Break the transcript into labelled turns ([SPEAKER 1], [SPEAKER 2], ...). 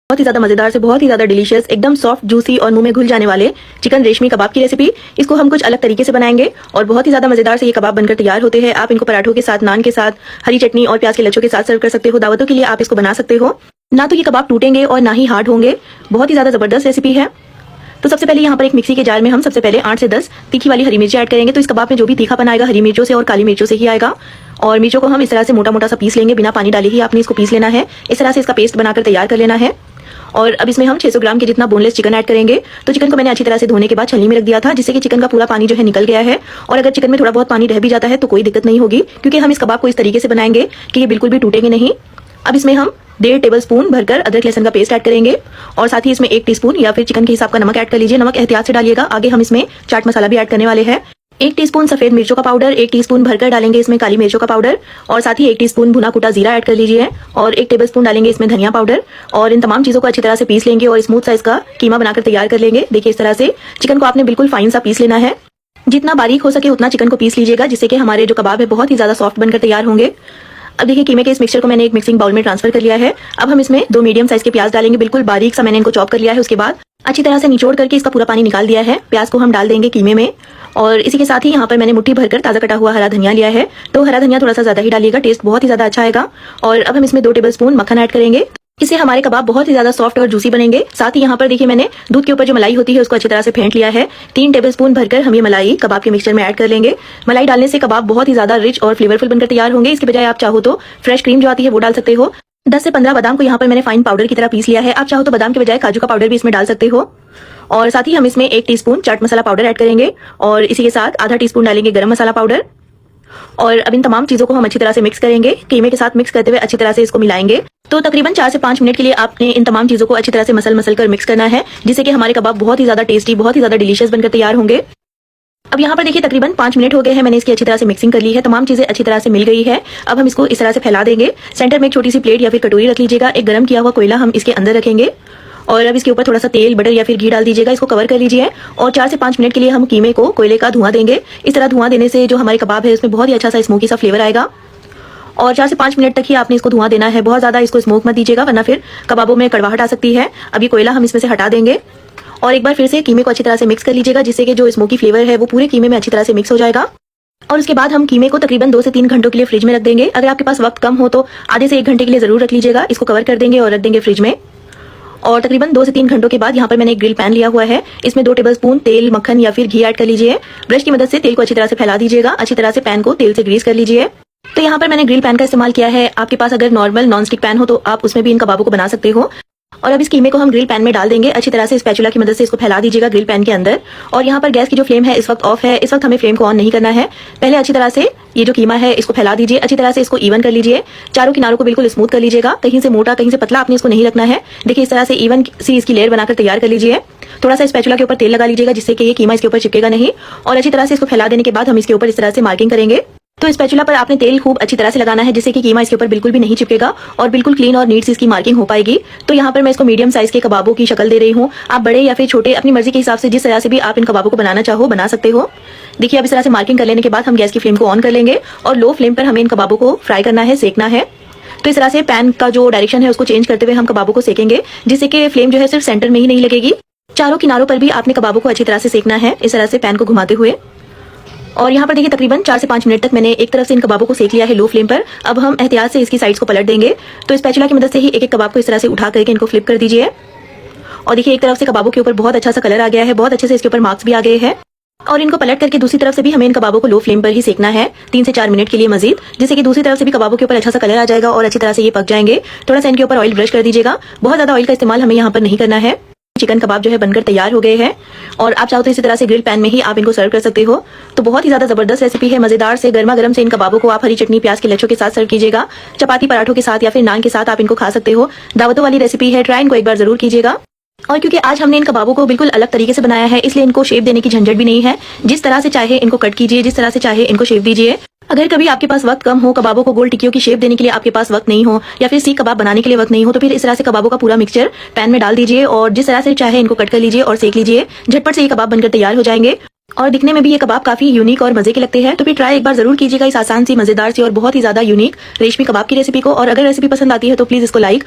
[SPEAKER 1] बहुत ही ज़्यादा मज़ेदार से बहुत ही ज़्यादा डिलीशियस, एकदम सॉफ्ट, जूसी और मुंह में घुल जाने वाले चिकन रेशमी कबाब की रेसिपी। इसको हम कुछ अलग तरीके से बनाएंगे और बहुत ही ज़्यादा मज़ेदार से ये कबाब बनकर तैयार होते हैं। आप इनको पराठों के साथ, नान के साथ, हरी चटनी और प्याज के लच्छों के साथ सर्व कर सकते हो। दावतों के लिए आप इसको बना सकते हो। ना तो ये कबाब टूटेंगे और ना ही हार्ड होंगे। बहुत ही ज़्यादा ज़बरदस्त रेसिपी है। तो सबसे पहले यहाँ पर एक मिक्सी के जार में हम सबसे पहले 8 से 10 तीखी वाली हरी मिर्ची ऐड करेंगे। तो इस कबाब में जो भी तीखापन आएगा हरी मिर्चों से और काली मिर्चों से ही आएगा। और मिर्चों को हम इस तरह से मोटा मोटा सा पीस लेंगे, बिना पानी डाले ही आपने इसको पीस लेना है। इस तरह से इसका पेस्ट बनाकर तैयार कर लेना है। और अब इसमें हम 600 ग्राम के जितना बोनलेस चिकन ऐड करेंगे। तो चिकन को मैंने अच्छी तरह से धोने के बाद छलनी में रख दिया था, जिससे कि चिकन का पूरा पानी जो है निकल गया है। और अगर चिकन में थोड़ा बहुत पानी रह भी जाता है तो कोई दिक्कत नहीं होगी, क्योंकि हम इस कबाब को इस तरीके से बनाएंगे कि ये बिल्कुल भी टूटेंगे नहीं। अब इसमें हम 1.5 टेबलस्पून भरकर अदरक लहसुन का पेस्ट ऐड करेंगे और साथ ही इसमें 1 टीस्पून या फिर चिकन के हिसाब का नमक ऐड कर लीजिए। नमक एहतियात से डालिएगा। आगे हम इसमें चाट मसाला भी ऐड करने वाले हैं। 1 टीस्पून सफेद मिर्चों का पाउडर, 1 टीस्पून भरकर डालेंगे इसमें काली मिर्चों का पाउडर और साथ ही 1 टीस्पून भुना कुटा जीरा ऐड कर लीजिए और 1 टेबलस्पून डालेंगे इसमें धनिया पाउडर। और इन तमाम चीज़ों को अच्छी तरह से पीस लेंगे और स्मूथ साइज का कीमा बनाकर तैयार कर लेंगे। देखिए इस तरह से चिकन को आपने बिल्कुल फाइन सा पीस लेना है। जितना बारीक हो सके उतना चिकन को पीस लीजिएगा, जिससे कि हमारे जो कबाब है बहुत ही ज़्यादा सॉफ्ट बनकर तैयार होंगे। अब देखिए कीमे के इस मिक्सचर को मैंने एक मिक्सिंग बाउल में ट्रांसफर कर लिया है। अब हम इसमें 2 मीडियम साइज के प्याज डालेंगे। बिल्कुल बारीक सा मैंने इनको चॉप कर लिया है। उसके बाद अच्छी तरह से निचोड़ करके इसका पूरा पानी निकाल दिया है। प्याज को हम डाल देंगे कीमे में और इसी के साथ ही यहाँ पर मैंने मुट्ठी भरकर ताज़ा कटा हुआ हरा धनिया लिया है। तो हरा धनिया थोड़ा सा ज़्यादा ही डालिएगा, टेस्ट बहुत ही ज़्यादा अच्छा आएगा। और अब हम इसमें 2 टेबलस्पून मक्खन ऐड करेंगे। इससे हमारे कबाब बहुत ही ज़्यादा सॉफ्ट और जूसी बनेंगे। साथ ही यहाँ पर देखिए मैंने दूध के ऊपर जो मलाई होती है उसको अच्छी तरह से फेंट लिया है। 3 टेबलस्पून भरकर हम ये मलाई कबाब के मिक्सचर में ऐड कर लेंगे। मलाई डालने से कबाब बहुत ही ज़्यादा रिच और फ्लेवरफुल बनकर तैयार होंगे। इसके बजाय आप चाहो तो फ्रेश क्रीम जो आती है वो डाल सकते हो। 10 से 15 बादाम को यहाँ पर मैंने फाइन पाउडर की तरह पीस लिया है। आप चाहो तो बादाम के बजाय काजू का पाउडर भी इसमें डाल सकते हो। और साथ ही हम इसमें 1 teaspoon chaat masala powder add करेंगे और इसी के साथ आधा टीस्पून डालेंगे गरम मसाला पाउडर। और अब इन तमाम चीज़ों को हम अच्छी तरह से मिक्स करेंगे। कीमे के साथ मिक्स करते हुए अच्छी तरह से इसको मिलाएंगे। तो तकरीबन 4 से 5 मिनट के लिए आपने इन तमाम चीज़ों को अच्छी तरह से मसल कर मिक्स करना है, जिससे कि हमारे कबाब बहुत ही ज़्यादा टेस्टी, बहुत ही ज़्यादा डिलीशियस बनकर तैयार होंगे। अब यहाँ पर देखिए तकरीबन 5 मिनट हो गए हैं। मैंने इसकी अच्छी तरह से मिक्सिंग कर ली है। तमाम चीज़ें अच्छी तरह से मिल गई है। अब हम इसको इस तरह से फैला देंगे। सेंटर में एक छोटी सी प्लेट या फिर कटोरी रख लीजिएगा। एक गर्म किया हुआ कोयला हम इसके अंदर रखेंगे और अब इसके ऊपर थोड़ा सा तेल, बटर या फिर घी डाल दीजिएगा। इसको कवर कर लीजिए और 4 से 5 मिनट के लिए हम कीमे को कोयले का धुआं देंगे। इस तरह धुआं देने से जो हमारे कबाब है उसमें बहुत ही अच्छा सा स्मोकी सा फ्लेवर आएगा। और 4 से 5 मिनट तक ही आपने इसको धुआं देना है। बहुत ज़्यादा इसको स्मोक मत दीजिएगा, वरना फिर कबाबों में कड़वाहट आ सकती है। अब ये कोयला हम इसमें से हटा देंगे और एक बार फिर से कीमे को अच्छी तरह से मिक्स कर लीजिएगा, जिससे कि जो स्मोकी फ्लेवर है वो पूरे कीमे में अच्छी तरह से मिक्स हो जाएगा। और उसके बाद हम कीमे को तकरीबन 2 से 3 घंटों के लिए फ्रिज में रख देंगे। अगर आपके पास वक्त कम हो तो आधे से 1 घंटे के लिए जरूर रख लीजिएगा। इसको कवर कर देंगे और रख देंगे फ्रिज में। और तकरीबन 2 से 3 घंटों के बाद यहाँ पर मैंने एक ग्रिल पैन लिया हुआ है। इसमें 2 टेबलस्पून तेल, मक्खन या फिर घी ऐड कर लीजिए। ब्रश की मदद से तेल को अच्छी तरह से फैला दीजिएगा। अच्छी तरह से पैन को तेल से ग्रीस कर लीजिए। तो यहाँ पर मैंने ग्रिल पैन का इस्तेमाल किया है। आपके पास अगर नॉर्मल नॉन स्टिक पैन हो तो आप उसमें भी इन कबाबों को बना सकते हो। और अब इस कीमे को हम ग्रिल पैन में डाल देंगे। अच्छी तरह से स्पैचुला की मदद से इसको फैला दीजिएगा ग्रिल पैन के अंदर। और यहाँ पर गैस की जो फ्लेम है इस वक्त ऑफ है। इस वक्त हमें फ्लेम को ऑन नहीं करना है। पहले अच्छी तरह से ये जो कीमा है इसको फैला दीजिए। अच्छी तरह से इसको इवन कर लीजिए। चारों किनारों को बिल्कुल स्मूथ कर लीजिएगा। कहीं से मोटा कहीं से पतला आपने इसको नहीं रखना है। देखिए इस तरह से इवन सी इसकी लेयर बनाकर तैयार कर लीजिए। थोड़ा सा स्पैचुला के ऊपर तेल लगा लीजिएगा, जिससे कि ये कीमा इसके ऊपर चिपकेगा नहीं। और अच्छी तरह से इसको फैला देने के बाद हम इसके ऊपर इस तरह से मार्किंग करेंगे। तो स्पैचुला पर आपने तेल खूब अच्छी तरह से लगाना है, जिससे कि कीमा इसके ऊपर बिल्कुल भी नहीं चिपकेगा और बिल्कुल क्लीन और नीट से इसकी मार्किंग हो पाएगी। तो यहाँ पर मैं इसको मीडियम साइज के कबाबों की शक्ल दे रही हूँ। आप बड़े या फिर छोटे अपनी मर्जी के हिसाब से जिस तरह से भी आप इन कबाबों को बनाना चाहो बना सकते हो। देखिए अब इस तरह से मार्किंग कर लेने के बाद हम गैस की फ्लेम को ऑन कर लेंगे और लो फ्लेम पर हमें इन कबाबों को फ्राई करना है, सेकना है। तो इस तरह से पैन का जो डायरेक्शन है उसको चेंज करते हुए हम कबाबों को सेकेंगे, जिससे कि फ्लेम जो है सिर्फ सेंटर में ही नहीं लगेगी, चारों किनारों पर भी आपने कबाबों को अच्छी तरह से सेकना है, इस तरह से पैन को घुमाते हुए। और यहाँ पर देखिए तकरीबन 4 से 5 मिनट तक मैंने एक तरफ से इन कबाबों को सेक लिया है लो फ्लेम पर। अब हम एहतियात से इसकी साइड्स को पलट देंगे। तो स्पैचुला की मदद से ही एक एक कबाब को इस तरह से उठा करके इनको फ्लिप कर दीजिए। और देखिए एक तरफ से कबाबों के ऊपर बहुत अच्छा सा कलर आ गया है, बहुत अच्छे से इसके ऊपर मार्क्स भी आ गए हैं। और इनको पलट करके दूसरी तरफ से भी हमें इन कबाबों को लो फ्लेम पर ही सेकना है 3 से 4 मिनट के लिए मजीद, जिससे कि दूसरी तरफ से भी कबाबों के ऊपर अच्छा सा कलर आ जाएगा और अच्छी तरह से ये पक जाएंगे। थोड़ा सा इनके ऊपर ऑयल ब्रश कर दीजिएगा। बहुत ज्यादा ऑयल का इस्तेमाल हमें यहाँ पर नहीं करना है। चिकन कबाब जो है बनकर तैयार हो गए हैं और आप चाहो तो इसी तरह से ग्रिल पैन में ही आप इनको सर्व कर सकते हो। तो बहुत ही ज्यादा जबरदस्त रेसिपी है, मजेदार से गर्मा गर्म से इन कबाबों को आप हरी चटनी, प्याज के लच्छों के साथ सर्व कीजिएगा। चपाती, पराठों के साथ या फिर नान के साथ आप इनको खा सकते हो। दावतों वाली रेसिपी है, ट्राई इनको एक बार जरूर कीजिएगा। और क्योंकि आज हमने इन कबाबों को बिल्कुल अलग तरीके से बनाया है, इसलिए इनको शेप देने की झंझट भी नहीं है। जिस तरह से चाहे इनको कट कीजिए, जिस तरह से चाहे इनको शेप दीजिए। अगर कभी आपके पास वक्त कम हो, कबाबों को गोल टिक्कियों की शेप देने के लिए आपके पास वक्त नहीं हो या फिर सीख कबाब बनाने के लिए वक्त नहीं हो, तो फिर इस तरह से कबाबों का पूरा मिक्सचर पैन में डाल दीजिए और जिस तरह से चाहे इनको कट कर लीजिए और सेक लीजिए। झटपट से ये कबाब बनकर तैयार हो जाएंगे और दिखने में भी ये कबाब काफी यूनिक और मजे के लगते हैं। तो फिर ट्राई एक बार जरूर कीजिएगा इस आसान सी, मजेदार सी और बहुत ही ज्यादा यूनिक रेशमी कबाब की रेसिपी को। और अगर रेसिपी पसंद आती है तो प्लीज इसको लाइक